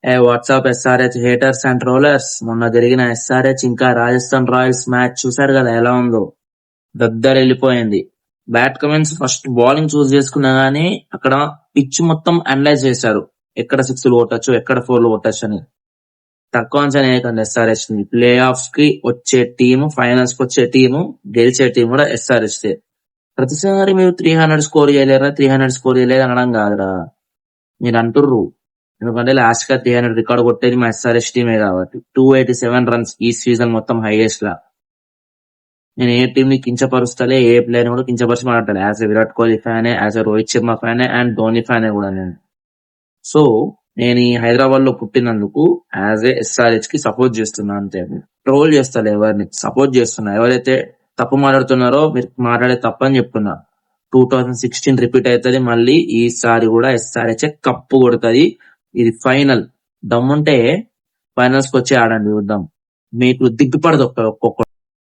WhatsApp SRH haters and rollers, మొన్న జరిగిన SRH ఇంకా రాజస్థాన్ రాయల్స్ మ్యాచ్ చూసారు కదా ఎలా ఉందో. వెళ్ళిపోయింది. బ్యాట్ కమెన్స్ ఫస్ట్ బౌలింగ్ చూస్ చేసుకున్నా గానీ అక్కడ పిచ్ మొత్తం అనలైజ్ చేశారు, ఎక్కడ సిక్స్ కొట్టచ్చు ఎక్కడ ఫోర్లు కొట్టచ్చు అని. తక్కువ అంచనా వేయకండి ఎస్ఆర్హెచ్ ని. ప్లే ఆఫ్ కి వచ్చే టీము, ఫైనల్స్ కి వచ్చే టీము, గెలిచే టీం కూడా ఎస్ఆర్హెచ్. ప్రతిసారి మీరు 300 స్కోర్ చేయలేరా 300 స్కోర్ చేయలేదు అనడం కాదురా, మీరు అంటుర్రు. ఎందుకంటే లాస్ట్ గా 300 రికార్డ్ కొట్టేది మా ఎస్ఆర్హెచ్ టీమే కాబట్టి. 287 రన్స్ ఈ సీజన్ మొత్తం హైయెస్ట్ లా. నేను ఏ టీం ని కించపరుస్తలే, ఏ ప్లేయర్ కూడా కించపరిచి మాట్లాడాలి. యాజ్ ఎ విరాట్ కోహ్లీ ఫ్యానే, యాజ్ ఎ రోహిత్ శర్మ ఫ్యానే అండ్ ధోని ఫ్యానే కూడా నేను. సో నేను ఈ హైదరాబాద్ లో పుట్టినందుకు యాజ్ ఏ ఎస్ఆర్హెచ్ కి సపోర్ట్ చేస్తున్నా అంతే. ట్రోల్ చేస్తాను ఎవరిని, సపోర్ట్ చేస్తున్నా. ఎవరైతే తప్పు మాట్లాడుతున్నారో మీరు మాట్లాడే తప్పని చెప్తున్నా. 2016 రిపీట్ అవుతుంది మళ్ళీ, ఈసారి కూడా ఎస్ఆర్హెచ్ కప్పు కొడుతుంది. ఇది ఫైనల్. దమ్ముంటే ఫైనల్స్ కి వచ్చి ఆడండి చూద్దాం. మీకు దిగ్గుపడదు ఒక్కొక్క